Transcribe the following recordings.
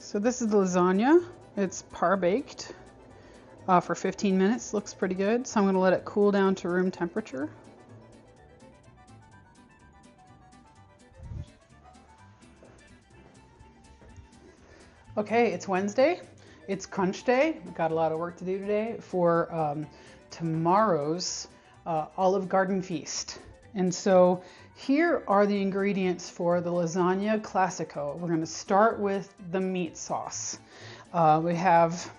So this is the lasagna. It's par baked for 15 minutes. Looks pretty good. So I'm going to let it cool down to room temperature. Okay, it's Wednesday. It's crunch day. We've got a lot of work to do today for tomorrow's Olive Garden feast. And so here are the ingredients for the lasagna Classico. We're going to start with the meat sauce. We have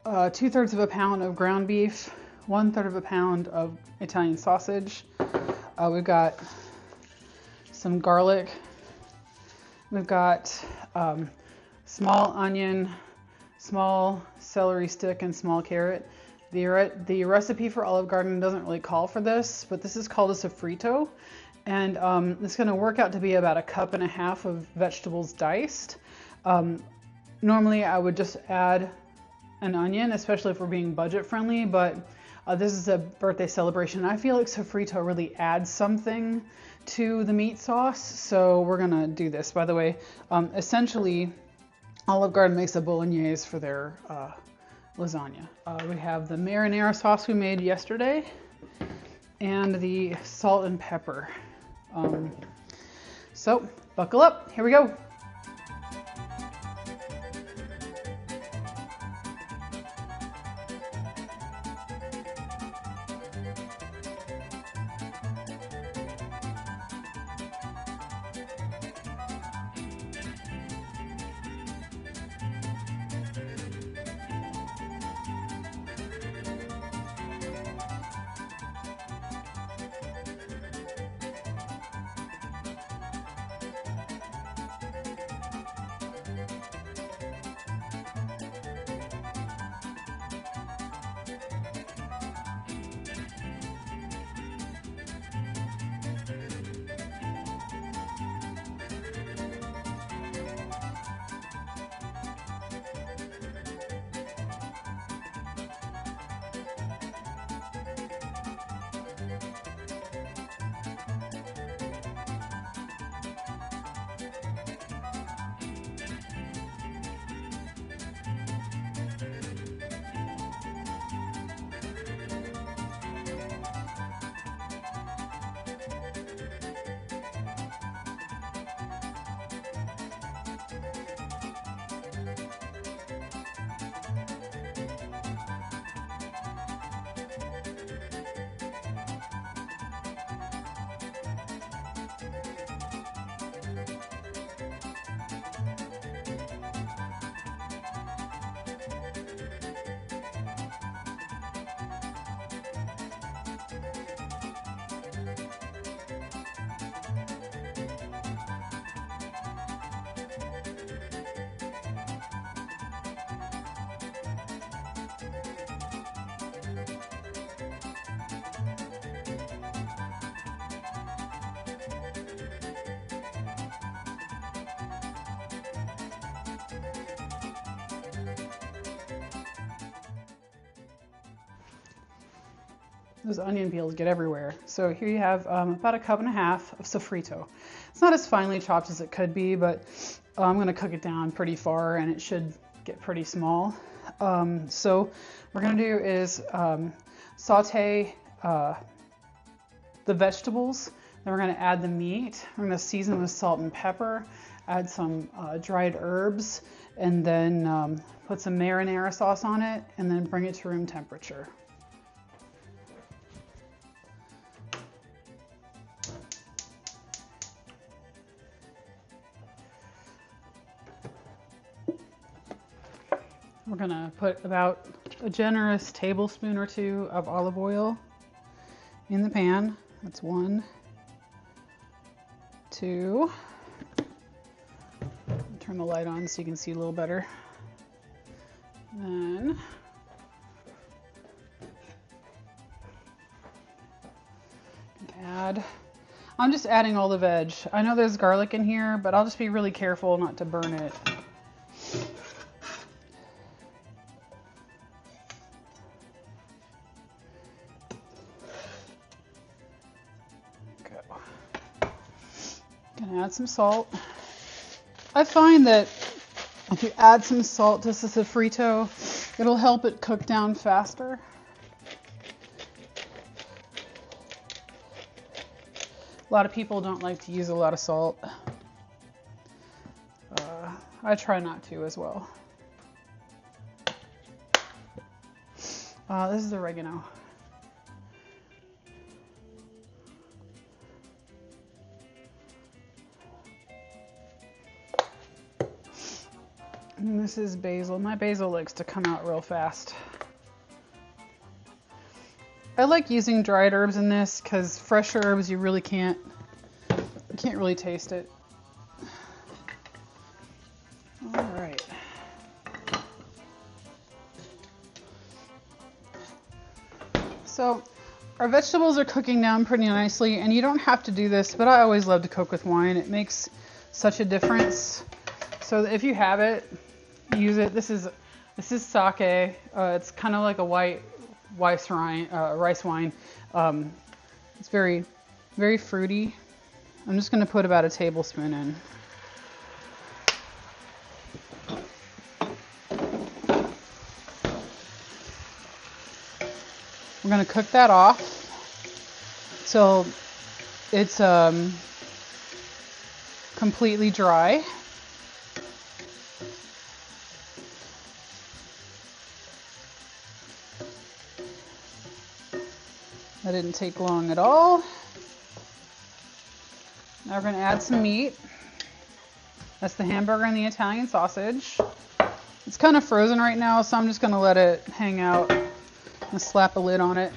2/3 of a pound of ground beef, 1/3 of a pound of Italian sausage. We've got some garlic. We've got small onion, small celery stick, and small carrot. The recipe for Olive Garden doesn't really call for this, but this is called a sofrito. And it's going to work out to be about 1.5 cups of vegetables diced. Normally I would just add an onion, especially if we're being budget friendly, but this is a birthday celebration. I feel like sofrito really adds something to the meat sauce, so we're gonna do this. By the way, essentially Olive Garden makes a bolognese for their lasagna. We have the marinara sauce we made yesterday and the salt and pepper. So buckle up, here we go. Those onion peels get everywhere. So here you have about 1.5 cups of sofrito. It's not as finely chopped as it could be, but I'm going to cook it down pretty far and it should get pretty small. So what we're going to do is saute the vegetables. Then we're going to add the meat. We're going to season with salt and pepper, add some dried herbs, and then put some marinara sauce on it, and then bring it to room temperature. We're gonna put about a generous tablespoon or 2 of olive oil in the pan. That's 1, 2. Turn the light on so you can see a little better. Then I'm just adding all the veg. I know there's garlic in here, but I'll just be really careful not to burn it. Gonna add some salt. I find that if you add some salt to the sofrito, it'll help it cook down faster. A lot of people don't like to use a lot of salt. I try not to as well. This is oregano. And this is basil. My basil likes to come out real fast. I like using dried herbs in this because fresh herbs you can't really taste it. All right. So our vegetables are cooking down pretty nicely, and you don't have to do this, but I always love to cook with wine. It makes such a difference. So if you have it, use it. This is sake. It's kind of like a white rice wine. It's very, very fruity. I'm just going to put about a tablespoon in. We're going to cook that off till it's completely dry. That didn't take long at all. Now we're going to add some meat. That's the hamburger and the Italian sausage. It's kind of frozen right now, so I'm just going to let it hang out and slap a lid on it.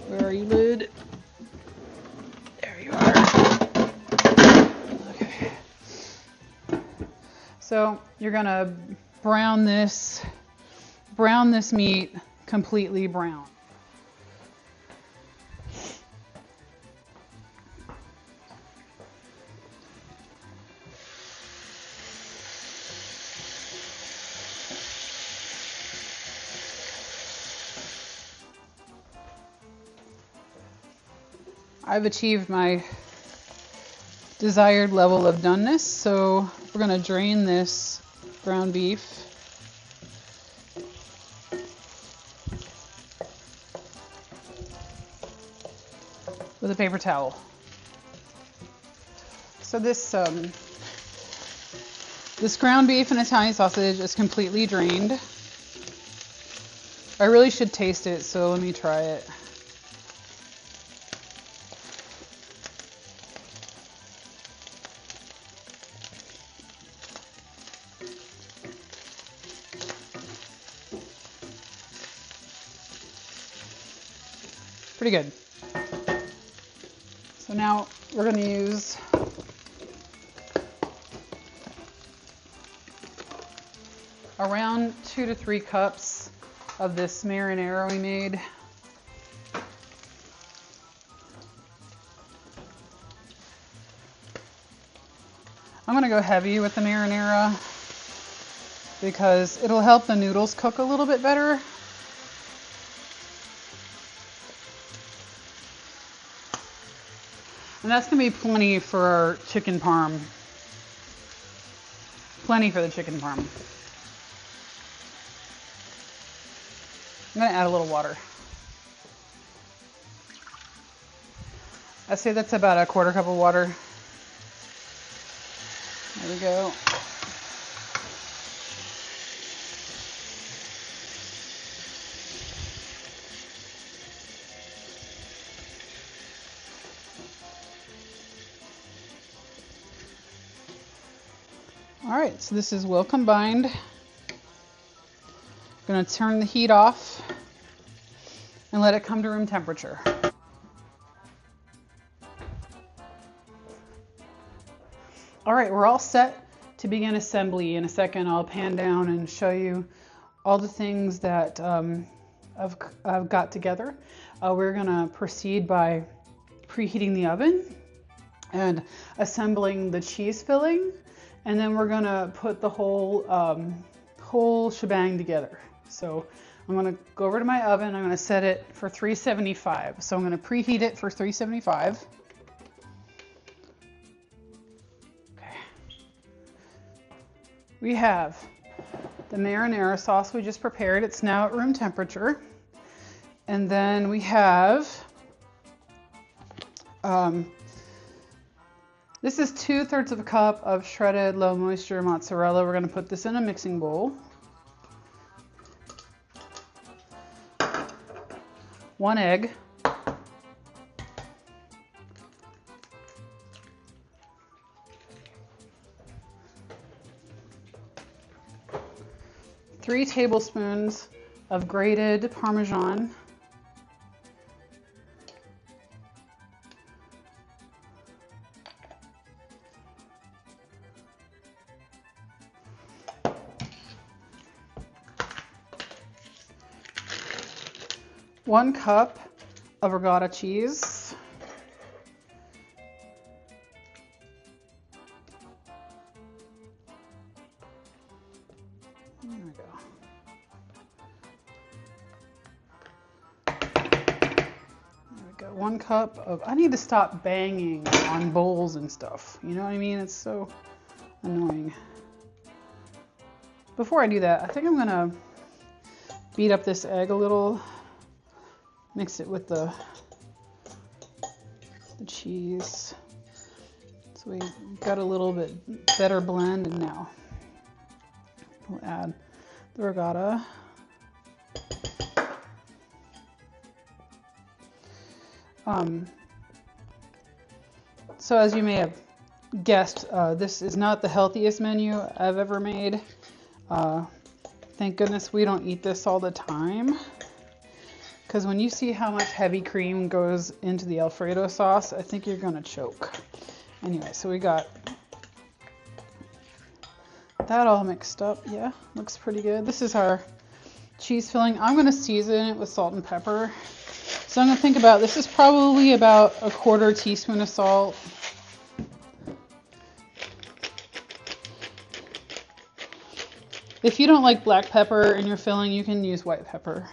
Where are you, lid? There you are. Okay. So you're going to brown this meat completely brown. I've achieved my desired level of doneness, so we're going to drain this ground beef. With a paper towel. So this ground beef and Italian sausage is completely drained. I really should taste it, so let me try it. Pretty good. So now we're going to use around 2 to 3 cups of this marinara we made. I'm going to go heavy with the marinara because it'll help the noodles cook a little bit better. And that's going to be plenty for our chicken parm. Plenty for the chicken parm. I'm going to add a little water. I'd say that's about a 1/4 cup of water. There we go. All right, so this is well combined. I'm going to turn the heat off and let it come to room temperature. All right, we're all set to begin assembly. In a second, I'll pan down and show you all the things that I've got together. We're going to proceed by preheating the oven and assembling the cheese filling. And then we're gonna put the whole shebang together. So I'm gonna go over to my oven. I'm gonna set it for 375. So I'm gonna preheat it for 375. Okay, we have the marinara sauce we just prepared. It's now at room temperature. And then we have, this is 2/3 of a cup of shredded low moisture mozzarella. We're gonna put this in a mixing bowl. 1 egg. 3 tablespoons of grated Parmesan. 1 cup of ricotta cheese. There we go. There we go. 1 cup of, I need to stop banging on bowls and stuff. You know what I mean? It's so annoying. Before I do that, I think I'm gonna beat up this egg a little. Mix it with the cheese. So we got a little bit better blend, and now we'll add the ricotta. So as you may have guessed, this is not the healthiest menu I've ever made. Thank goodness we don't eat this all the time. Because when you see how much heavy cream goes into the Alfredo sauce, I think you're gonna choke. Anyway, so we got that all mixed up. Yeah, looks pretty good. This is our cheese filling. I'm gonna season it with salt and pepper. So I'm gonna think about, this is probably about 1/4 teaspoon of salt. If you don't like black pepper in your filling, you can use white pepper.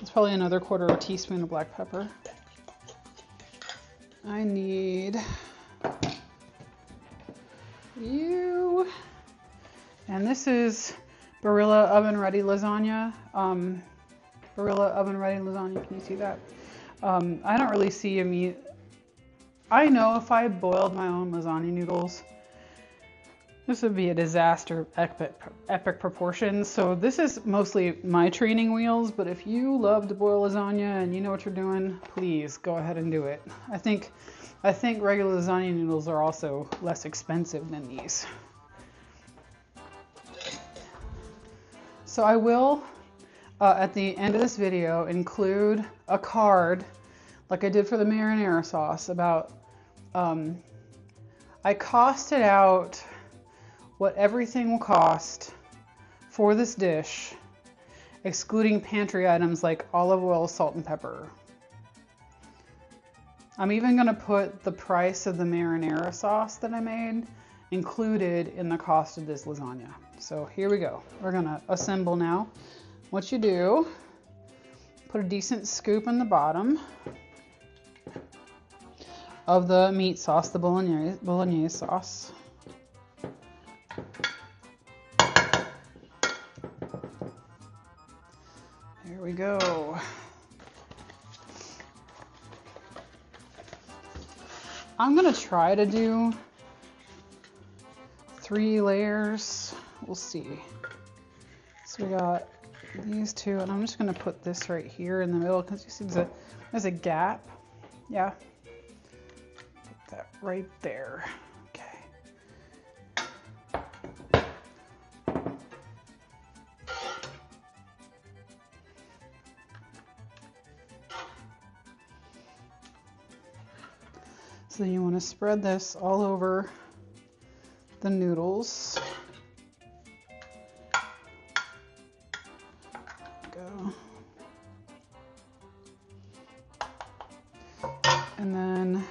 It's probably another 1/4 teaspoon of black pepper. I need you. And this is Barilla oven ready lasagna. Barilla oven ready lasagna, can you see that? I don't really see a meat. I know if I boiled my own lasagna noodles, this would be a disaster, epic proportions. So this is mostly my training wheels, but if you love to boil lasagna and you know what you're doing, please go ahead and do it. I think regular lasagna noodles are also less expensive than these. So I will, at the end of this video, include a card, like I did for the marinara sauce, about, I costed out what everything will cost for this dish, excluding pantry items like olive oil, salt, and pepper. I'm even gonna put the price of the marinara sauce that I made included in the cost of this lasagna. So here we go. We're gonna assemble now. What you do, put a decent scoop in the bottom of the meat sauce, the bolognese sauce. There we go. I'm gonna try to do 3 layers. We'll see. So we got these 2, and I'm just gonna put this right here in the middle because you see there's a gap. Yeah. Put that right there. So you want to spread this all over the noodles. Go. And then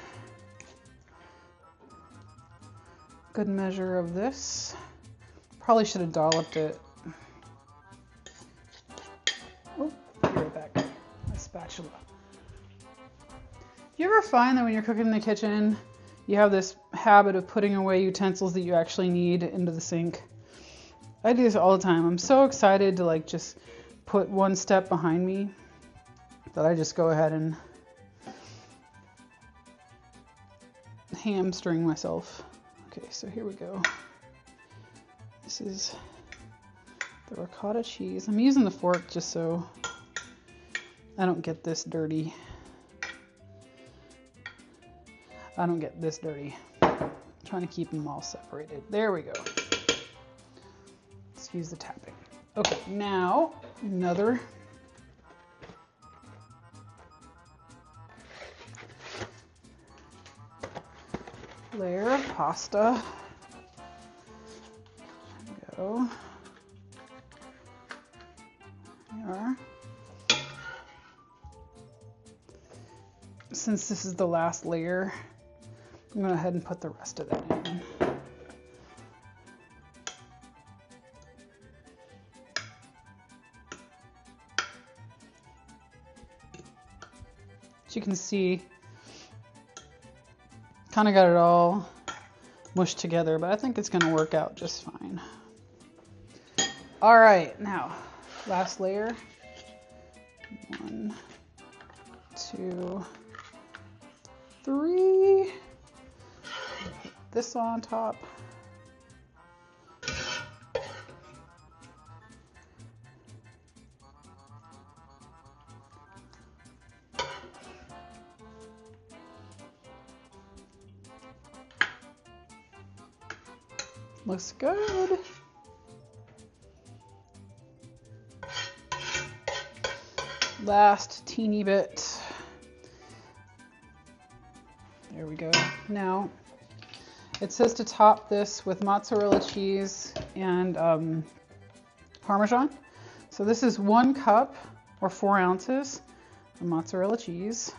good measure of this. Probably should have dolloped it. Oh, be right back. My spatula. You ever find that when you're cooking in the kitchen, you have this habit of putting away utensils that you actually need into the sink. I do this all the time. I'm so excited to like just put one step behind me that I just go ahead and hamstring myself. Okay, so here we go. This is the ricotta cheese. I'm using the fork just so I don't get this dirty. I'm trying to keep them all separated. There we go. Excuse the tapping. Okay, now another layer of pasta. There we go. There we are. Since this is the last layer, I'm going to go ahead and put the rest of that in. As you can see, kind of got it all mushed together, but I think it's going to work out just fine. All right, now last layer. 1, 2, 3. Put this on top. Looks good. Last teeny bit. There we go. Now, it says to top this with mozzarella cheese and Parmesan. So this is 1 cup or 4 ounces of mozzarella cheese.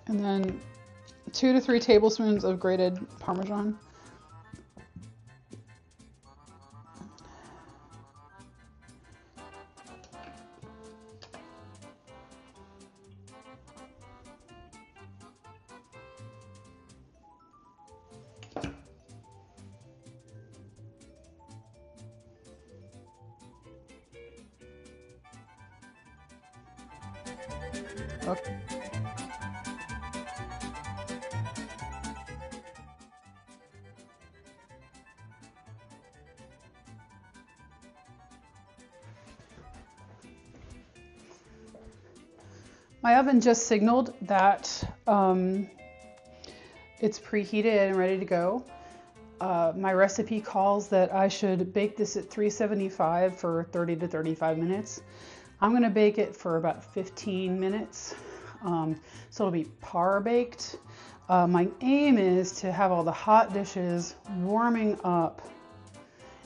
And then 2 to 3 tablespoons of grated Parmesan. Okay. My oven just signaled that it's preheated and ready to go. My recipe calls that I should bake this at 375 for 30 to 35 minutes. I'm going to bake it for about 15 minutes, so it'll be par baked. My aim is to have all the hot dishes warming up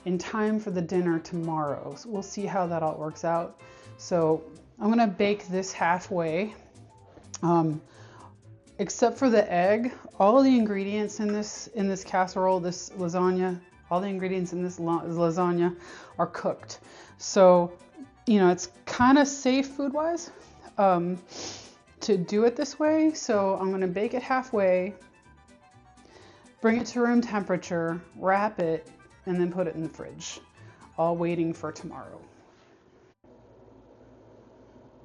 in time for the dinner tomorrow. So we'll see how that all works out. So I'm going to bake this halfway. Except for the egg, all of the ingredients in this casserole, this lasagna, all the ingredients in this lasagna are cooked. So, you know, it's kind of safe food-wise to do it this way. So I'm going to bake it halfway, bring it to room temperature, wrap it, and then put it in the fridge, all waiting for tomorrow.